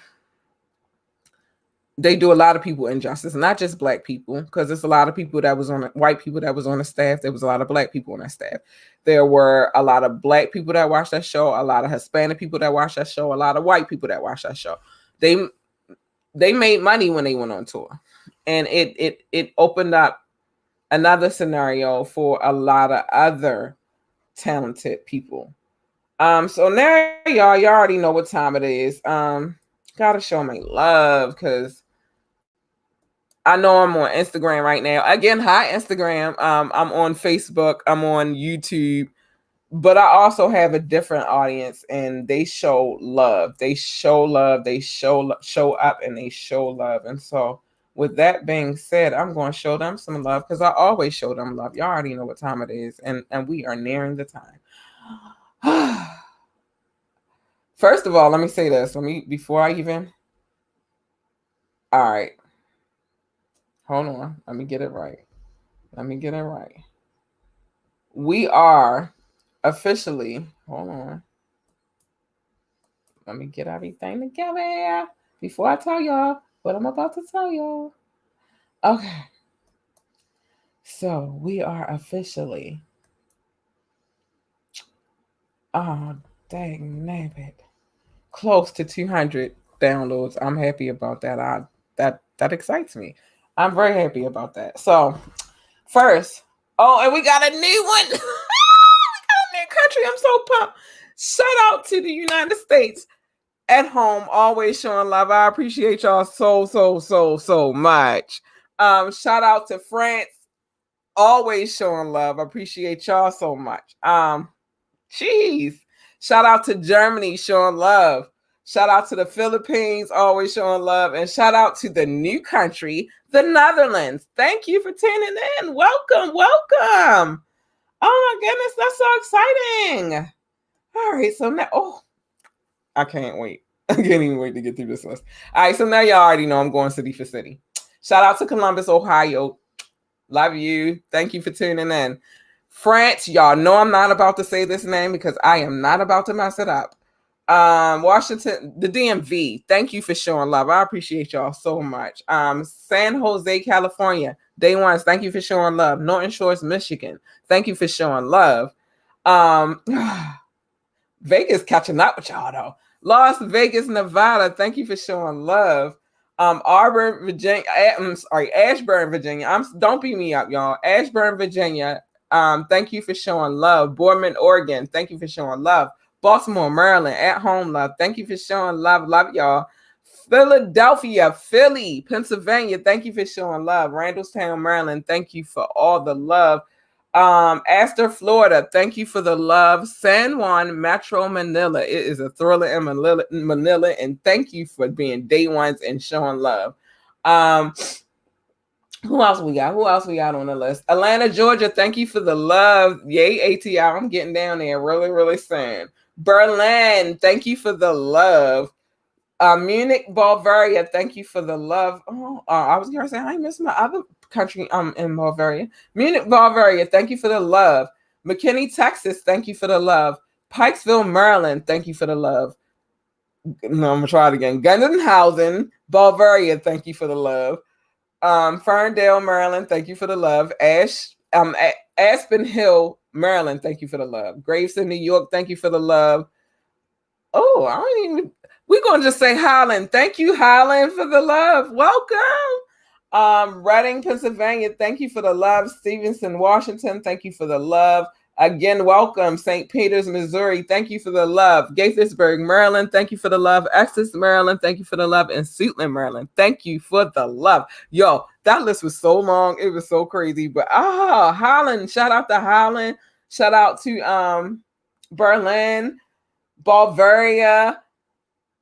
they do a lot of people injustice, not just black people, because there's a lot of people that was on white people that was on the staff. There was a lot of black people on that staff. There were a lot of black people that watched that show, a lot of Hispanic people that watched that show, a lot of white people that watched that show. They made money when they went on tour, and it opened up another scenario for a lot of other talented people. So now y'all already know what time it is. Gotta show my love because I know I'm on Instagram right now. Again, hi Instagram. I'm on Facebook. I'm on YouTube. But I also have a different audience, and they show love. They show love. They show up, and they show love. And so, with that being said, I'm going to show them some love because I always show them love. Y'all already know what time it is, and we are nearing the time. First of all, let me say this. Before I even. All right. Hold on. Let me get it right. We are officially, hold on. Let me get everything together before I tell y'all what I'm about to tell y'all. Okay. So we are officially, oh, dang nabbit, close to 200 downloads. I'm happy about that. That excites me. I'm very happy about that. So first, and we got a new one. We got a new country. I'm so pumped. Shout out to the United States at home, always showing love. I appreciate y'all so much. Shout out to France, always showing love. I appreciate y'all so much. Jeez. Shout out to Germany, showing love. Shout out to the Philippines, always showing love. And shout out to the new country, the Netherlands. Thank you for tuning in. Welcome. Oh my goodness, that's so exciting. All right, so now, I can't wait. I can't even wait to get through this list. All right, so now y'all already know I'm going city for city. Shout out to Columbus, Ohio. Love you. Thank you for tuning in. France, y'all know I'm not about to say this name because I am not about to mess it up. Washington, the DMV. Thank you for showing love. I appreciate y'all so much. San Jose, California. Day ones. Thank you for showing love. Norton Shores, Michigan. Thank you for showing love. Vegas catching up with y'all though. Las Vegas, Nevada. Thank you for showing love. Ashburn, Virginia. Don't beat me up, y'all. Ashburn, Virginia. Thank you for showing love. Boardman, Oregon. Thank you for showing love. Baltimore, Maryland. At home, love. Thank you for showing love. Love y'all. Philadelphia, Philly, Pennsylvania. Thank you for showing love. Randallstown, Maryland. Thank you for all the love. Astor, Florida. Thank you for the love. San Juan, Metro Manila. It is a thriller in Manila, and thank you for being day ones and showing love. Who else we got on the list? Atlanta, Georgia. Thank you for the love. Yay, ATL. I'm getting down there really, really soon. Berlin. Thank you for the love. Munich, Bulgaria, thank you for the love. Oh, I was gonna say I miss my other country. In Bulgaria, Munich, Bulgaria, thank you for the love. McKinney, Texas, thank you for the love. Pikesville, Maryland, thank you for the love. No, I'm gonna try it again. Gundenhausen, Bulgaria, thank you for the love. Ferndale, Maryland, thank you for the love. Aspen Hill, Maryland, thank you for the love. Gravesend, New York, thank you for the love. Oh, I don't even. We're gonna just say Highland. Thank you, Highland, for the love. Welcome. Reading, Pennsylvania. Thank you for the love. Stevenson, Washington. Thank you for the love. Again, welcome. St. Peters, Missouri. Thank you for the love. Gaithersburg, Maryland. Thank you for the love. Essex, Maryland. Thank you for the love. And Suitland, Maryland. Thank you for the love. Yo, that list was so long. It was so crazy. But Holland. Shout out to Holland. Shout out to Berlin, Bulgaria,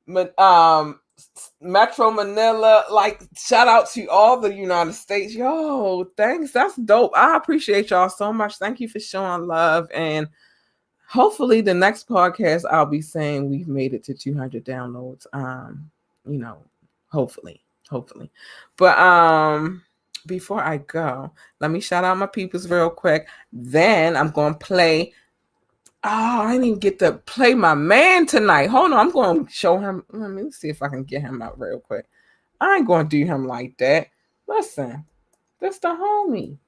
Metro Manila. Like, shout out to all the United States. Yo, thanks. That's dope. I appreciate y'all so much. Thank you for showing love. And hopefully the next podcast I'll be saying we've made it to 200 downloads. Hopefully. But before I go, let me shout out my peoples real quick. Then I'm gonna play. Oh, I didn't even get to play my man tonight. Hold on, I'm going to show him. Let me see if I can get him out real quick. I ain't going to do him like that. Listen, that's the homie.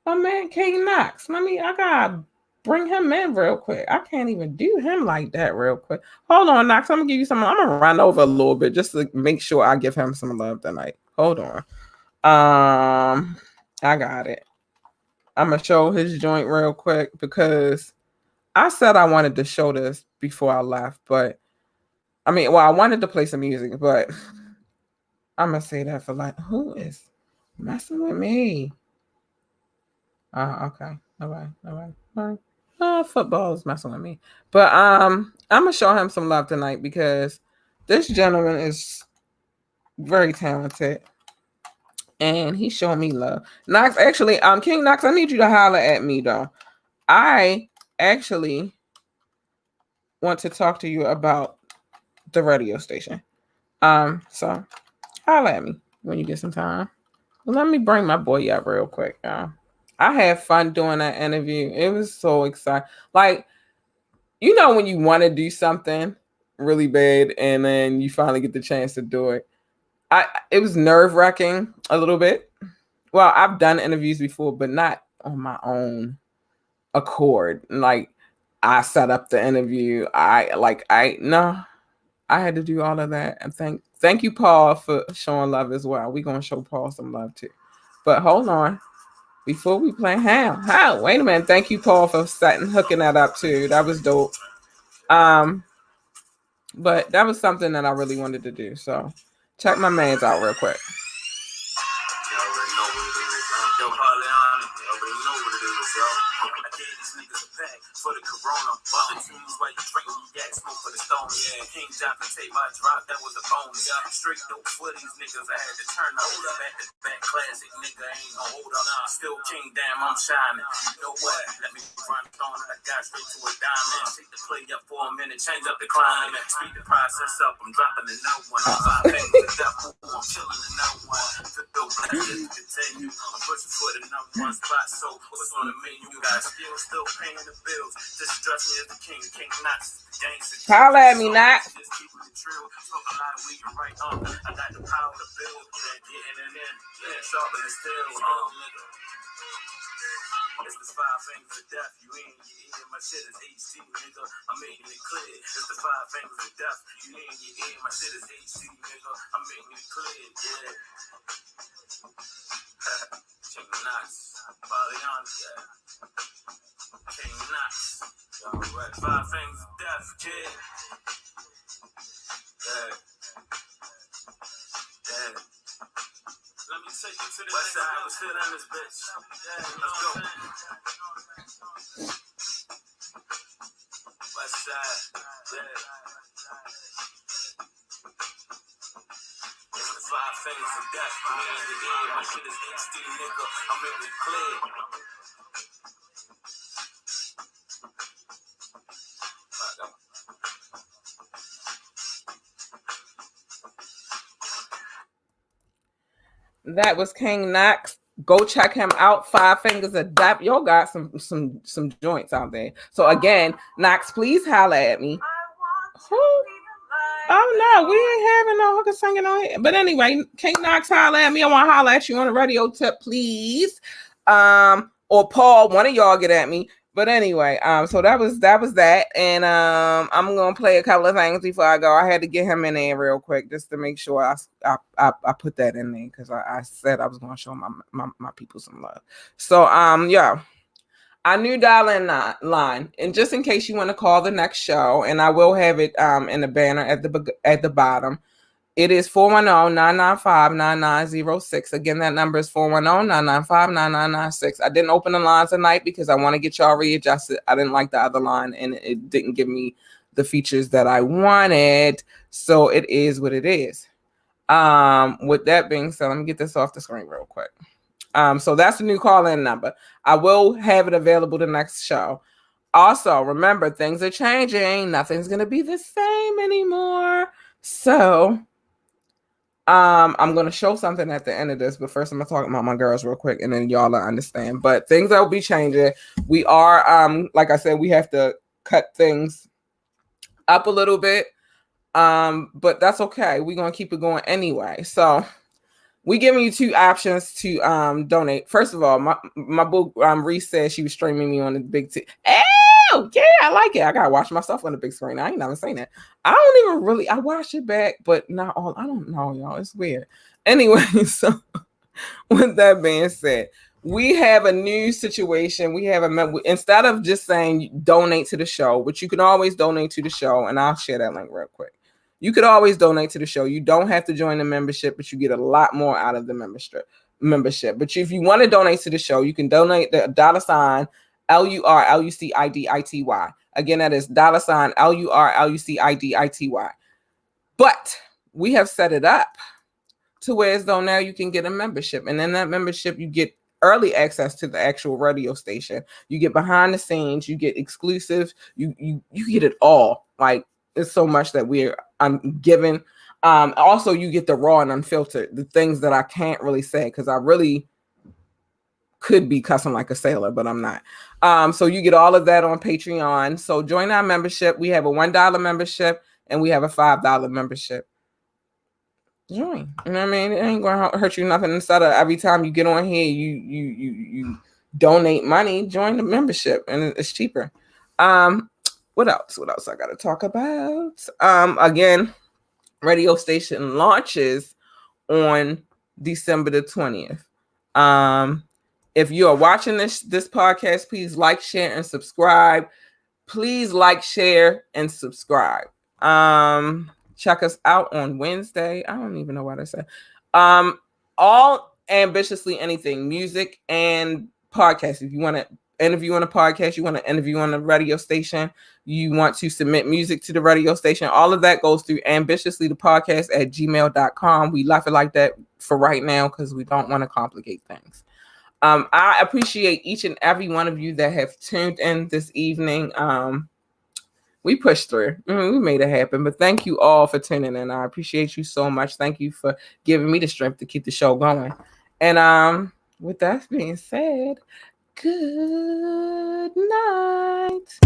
My man, K Knox. I got to bring him in real quick. I can't even do him like that real quick. Hold on, Knox. I'm going to give you some. I'm going to run over a little bit just to make sure I give him some love tonight. Hold on. I got it. I'm going to show his joint real quick because I said I wanted to show this before I left, but I wanted to play some music, but I'm gonna say that for like, who is messing with me? Okay, all right. Football is messing with me, but I'm gonna show him some love tonight because this gentleman is very talented, and he showed me love. Knox, actually, King Knox, I need you to holler at me though. I actually want to talk to you about the radio station. So holler at me when you get some time. Let me bring my boy up real quick, y'all. I had fun doing that interview. It was so exciting. Like, when you want to do something really bad and then you finally get the chance to do it. It was nerve-wracking a little bit. Well, I've done interviews before, but not on my own accord. Like, I set up the interview. I had to do all of that. And thank you, Paul, for showing love as well. We're going to show Paul some love too. But hold on. Before we play wait a minute. Thank you, Paul, for hooking that up too. That was dope. But that was something that I really wanted to do. So check my mans out real quick. For the corona, volunteers while you drink yak, smoke for the stone. Yeah, King Johnson take my drop, that was a bonus. Yeah, straight dope for these niggas, I had to turn up. Back to back classic, nigga, ain't no hold up. Still King, damn, I'm shining. You know what? Let me run on, I got straight to a diamond. Shake the play up for a minute, change up the climate. Speed the process up, I'm dropping the no one. 5 fingers, the devil, I'm killing the no one. The dope, I just continue. I'm pushing for the number one spot, so what's on the menu? You guys still paying the bills. Just address me as the king Knox, gangster. Holla at me, Knox. Just keeping it true. Smoke a lot of weed and right on. I got the power to build. Getting it in. Yeah, sharper than steel. Nigga. It's the 5 fingers of death. You in your ear. My shit is HD, nigga. I'm making it clear. It's the 5 fingers of death. You in your ear. My shit is HD, nigga. I'm making it clear. Yeah. King Knox. Balion, yeah. King Knox. Right. 5 fingers of death, kid. Yeah. Let me take you to the west side. Let's sit on this bitch. Yeah, let's go. West side. Yeah. It's the 5 fingers of death. Me in the ear. My shit is HD, nigga. I'm making it clear. That was King Knox. Go check him out. 5 Fingers of Death. Y'all got some joints out there. So again, Knox, please holla at me. Who? Oh no, we ain't having no hooker singing on here. But anyway, King Knox, holla at me. I want to holla at you on a radio tip, please. Or Paul, one of y'all get at me. But anyway, so that was that, and I'm gonna play a couple of things before I go. I had to get him in there real quick just to make sure I put that in there because I said I was gonna show my people some love. So yeah, our new dial-in line, and just in case you want to call the next show, and I will have it in the banner at the bottom. It is 410-995-9906. Again, that number is 410-995-9996. I didn't open the line tonight because I want to get y'all readjusted. I didn't like the other line, and it didn't give me the features that I wanted. So it is what it is. With that being said, let me get this off the screen real quick. So that's the new call-in number. I will have it available the next show. Also, remember, things are changing. Nothing's going to be the same anymore. So I'm going to show something at the end of this, but first I'm going to talk about my girls real quick, and then y'all will understand. But things will be changing. We are, like I said, we have to cut things up a little bit, but that's okay. We're going to keep it going anyway. So we giving you 2 options to donate. First of all, my boo Reese said she was streaming me on the big TV. Oh, yeah, I like it. I gotta watch myself on the big screen. I ain't never seen that. I don't even really. I watch it back, but not all. I don't know, y'all. It's weird. Anyway, so with that being said, we have a new situation. We have instead of just saying donate to the show, which you can always donate to the show, and I'll share that link real quick. You could always donate to the show. You don't have to join the membership, but you get a lot more out of the membership. But if you want to donate to the show, you can donate the $LURLUCIDITY. Again, that is $LURLUCIDITY. But we have set it up to where as though now you can get a membership. And in that membership, you get early access to the actual radio station. You get behind the scenes, you get exclusive, you get it all. Like, it's so much that I'm giving. Also, you get the raw and unfiltered, the things that I can't really say because I really could be cussing like a sailor, but I'm not. So you get all of that on Patreon. So join our membership. We have a $1 membership and we have a $5 membership. Join. You know what I mean? It ain't gonna hurt you nothing. Instead of every time you get on here, you donate money, join the membership, and it's cheaper. What else? What else I gotta talk about? Again, radio station launches on December the 20th. If you are watching this podcast, please like, share, and subscribe. Please like, share, and subscribe. Check us out on Wednesday. I don't even know what I said. All Ambitiously Anything, music and podcast. If you want to interview on a podcast, you want to interview on a radio station, you want to submit music to the radio station, all of that goes through ambitiouslythepodcast@gmail.com. We left it like that for right now because we don't want to complicate things. I appreciate each and every one of you that have tuned in this evening. We pushed through. We made it happen. But thank you all for tuning in. I appreciate you so much. Thank you for giving me the strength to keep the show going. And with that being said, good night.